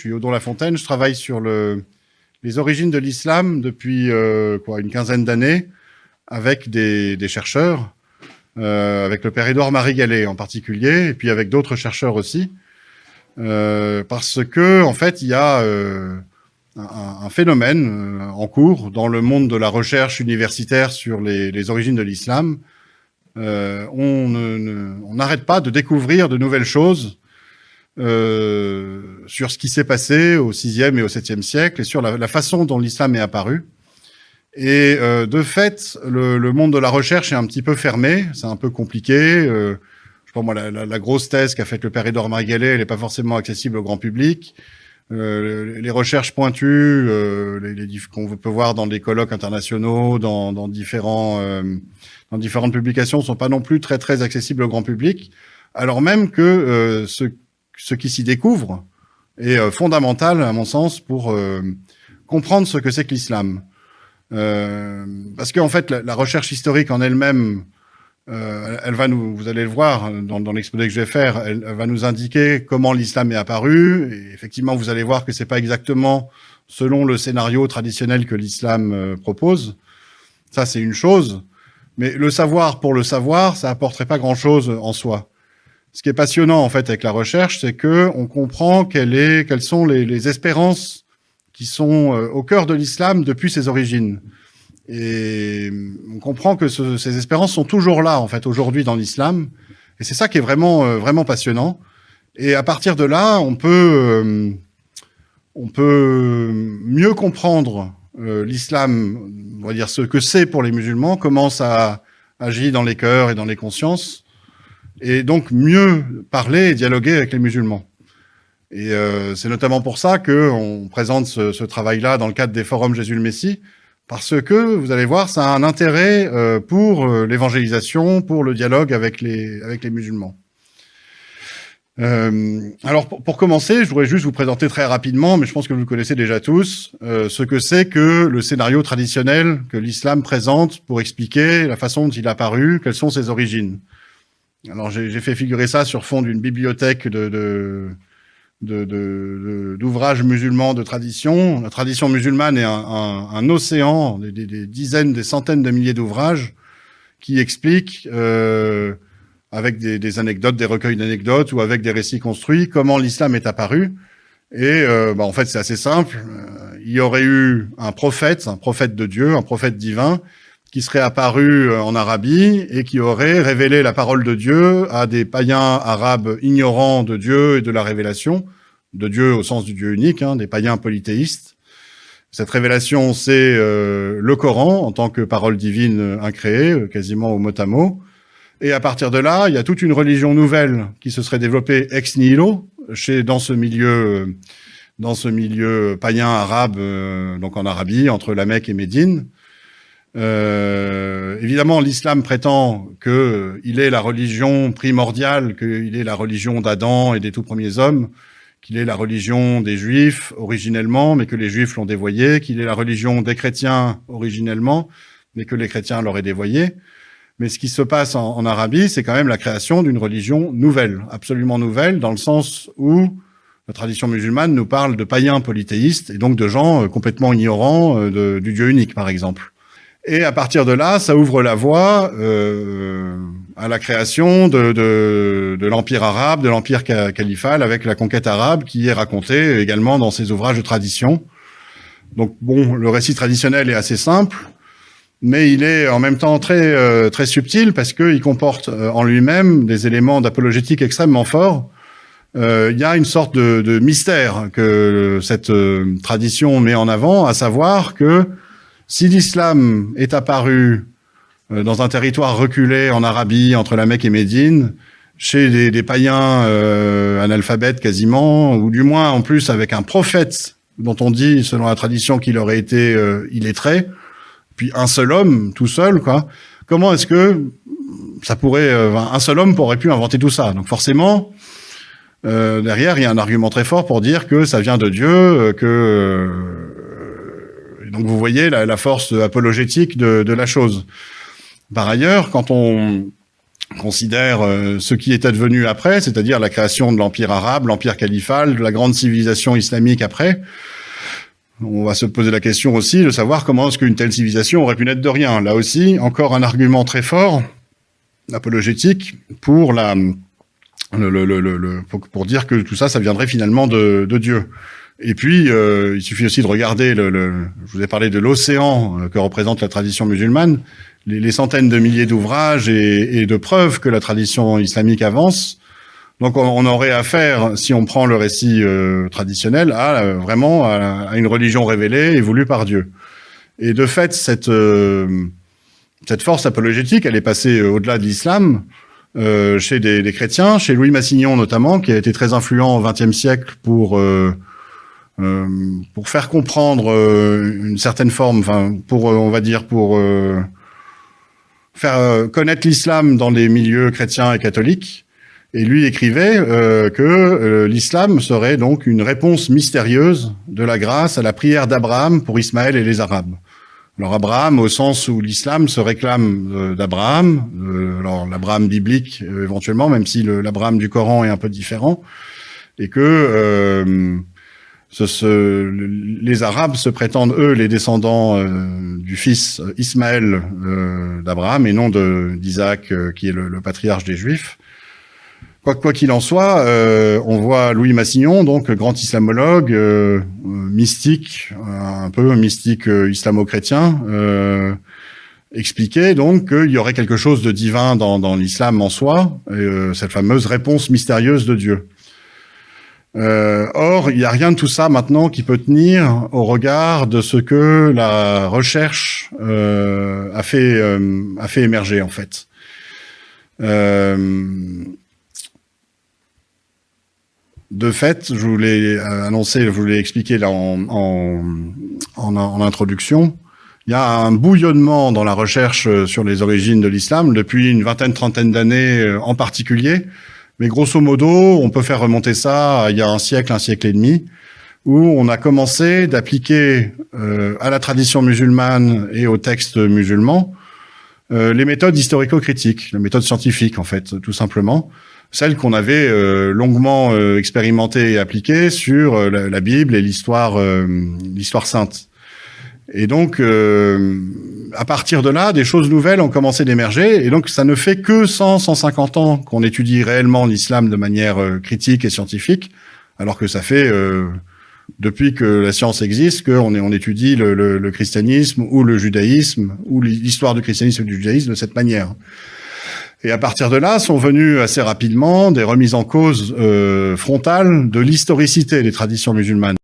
suis Odon-Lafontaine, je travaille sur les origines de l'islam depuis une quinzaine d'années avec des chercheurs, avec le père Édouard Marie Gallet en particulier, et puis avec d'autres chercheurs aussi, parce que en fait il y a un phénomène en cours dans le monde de la recherche universitaire sur les origines de l'islam. On n'arrête pas de découvrir de nouvelles choses sur ce qui s'est passé au VIe et au VIIe siècle et sur la façon dont l'islam est apparu. Et de fait, le monde de la recherche est un petit peu fermé, c'est un peu compliqué. Je sais pas moi, la grosse thèse qu'a faite le père Édouard Marie Gallet, elle n'est pas forcément accessible au grand public. Les recherches pointues, qu'on peut voir dans des colloques internationaux, dans différentes publications, sont pas non plus très accessibles au grand public, alors même que ce qui s'y découvre est fondamental, à mon sens, pour comprendre ce que c'est que l'islam. Parce qu'en fait, la recherche historique en elle-même, elle va vous allez le voir dans l'exposé que je vais faire, elle va nous indiquer comment l'islam est apparu. Et effectivement, vous allez voir que c'est pas exactement selon le scénario traditionnel que l'islam propose. Ça, c'est une chose. Mais le savoir pour le savoir, ça apporterait pas grand-chose en soi. Ce qui est passionnant, en fait, avec la recherche, c'est que on comprend quelles sont les espérances qui sont au cœur de l'islam depuis ses origines. Et on comprend que ces espérances sont toujours là, en fait, aujourd'hui dans l'islam. Et c'est ça qui est vraiment passionnant. Et à partir de là, on peut mieux comprendre l'islam, on va dire ce que c'est pour les musulmans, comment ça agit dans les cœurs et dans les consciences, et donc mieux parler et dialoguer avec les musulmans. Et c'est notamment pour ça qu'on présente ce travail-là dans le cadre des forums Jésus le Messie, parce que, vous allez voir, ça a un intérêt pour l'évangélisation, pour le dialogue avec les musulmans. Alors, pour commencer, je voudrais juste vous présenter très rapidement, mais je pense que vous le connaissez déjà tous, ce que c'est que le scénario traditionnel que l'islam présente pour expliquer la façon dont il a apparu, quelles sont ses origines. Alors, j'ai fait figurer ça sur fond d'une bibliothèque d'ouvrages musulmans de tradition. La tradition musulmane est un océan, des dizaines, des centaines de milliers d'ouvrages qui expliquent, avec des anecdotes, des recueils d'anecdotes ou avec des récits construits, comment l'islam est apparu. Et en fait, c'est assez simple. Il y aurait eu un prophète de Dieu, un prophète divin, qui serait apparu en Arabie et qui aurait révélé la parole de Dieu à des païens arabes ignorants de Dieu et de la révélation, de Dieu au sens du Dieu unique, des païens polythéistes. Cette révélation, c'est le Coran en tant que parole divine incréée, quasiment au mot à mot. Et à partir de là, il y a toute une religion nouvelle qui se serait développée ex nihilo dans ce milieu païen arabe, donc en Arabie, entre la Mecque et Médine. Évidemment, l'islam prétend qu'il est la religion primordiale, qu'il est la religion d'Adam et des tout premiers hommes, qu'il est la religion des Juifs originellement, mais que les Juifs l'ont dévoyée, qu'il est la religion des chrétiens originellement, mais que les chrétiens l'auraient dévoyée. Mais ce qui se passe en Arabie, c'est quand même la création d'une religion nouvelle, absolument nouvelle, dans le sens où la tradition musulmane nous parle de païens polythéistes, et donc de gens complètement ignorants du Dieu unique, par exemple. Et à partir de là, ça ouvre la voie à la création de l'Empire arabe, de l'Empire califal, avec la conquête arabe, qui est racontée également dans ces ouvrages de tradition. Donc bon, le récit traditionnel est assez simple, mais il est en même temps très subtil, parce qu'il comporte en lui-même des éléments d'apologétique extrêmement forts. Il y a une sorte de mystère que cette tradition met en avant, à savoir que si l'islam est apparu dans un territoire reculé en Arabie, entre la Mecque et Médine, chez des païens analphabètes quasiment, ou du moins en plus avec un prophète dont on dit, selon la tradition, qu'il aurait été illettré, puis un seul homme, tout seul, quoi. Comment est-ce que ça pourrait... un seul homme aurait pu inventer tout ça? Donc forcément, derrière, il y a un argument très fort pour dire que ça vient de Dieu, donc vous voyez la force apologétique de la chose. Par ailleurs, quand on considère ce qui est advenu après, c'est-à-dire la création de l'empire arabe, l'empire califal, de la grande civilisation islamique après. On va se poser la question aussi de savoir comment est-ce qu'une telle civilisation aurait pu naître de rien. Là aussi, encore un argument très fort, apologétique, pour pour dire que tout ça, ça viendrait finalement de Dieu. Et puis, il suffit aussi de regarder je vous ai parlé de l'océan que représente la tradition musulmane, les centaines de milliers d'ouvrages et de preuves que la tradition islamique avance. Donc, on aurait affaire, si on prend le récit traditionnel, vraiment à une religion révélée et voulue par Dieu. Et de fait, cette force apologétique, elle est passée au-delà de l'islam, chez des chrétiens, chez Louis Massignon notamment, qui a été très influent au XXe siècle pour faire comprendre une certaine forme, enfin on va dire pour faire connaître l'islam dans les milieux chrétiens et catholiques. Et lui écrivait que l'islam serait donc une réponse mystérieuse de la grâce à la prière d'Abraham pour Ismaël et les Arabes. Alors Abraham, au sens où l'islam se réclame d'Abraham, alors l'Abraham biblique éventuellement, même si l'Abraham du Coran est un peu différent, et que les Arabes se prétendent, eux, les descendants du fils Ismaël d'Abraham, et non d'Isaac, qui est le patriarche des Juifs. Quoi qu'il en soit, on voit Louis Massignon, donc grand islamologue, mystique, un peu mystique islamo-chrétien, expliquer donc qu'il y aurait quelque chose de divin dans l'islam en soi, cette fameuse réponse mystérieuse de Dieu. Or, il n'y a rien de tout ça maintenant qui peut tenir au regard de ce que la recherche a fait émerger en fait. De fait, je vous l'ai annoncé, je vous l'ai expliqué là en introduction, il y a un bouillonnement dans la recherche sur les origines de l'islam depuis une trentaine d'années en particulier. Mais grosso modo, on peut faire remonter ça à il y a un siècle et demi, où on a commencé d'appliquer à la tradition musulmane et aux textes musulmans les méthodes historico-critiques, les méthodes scientifiques en fait, tout simplement. Celles qu'on avait longuement expérimentées et appliquées sur la Bible et l'histoire sainte. Et donc, à partir de là, des choses nouvelles ont commencé d'émerger. Et donc, ça ne fait que 150 ans qu'on étudie réellement l'islam de manière critique et scientifique, alors que ça fait, depuis que la science existe, qu'on étudie le christianisme ou le judaïsme, ou l'histoire du christianisme et du judaïsme de cette manière. Et à partir de là, sont venues assez rapidement des remises en cause frontales de l'historicité des traditions musulmanes.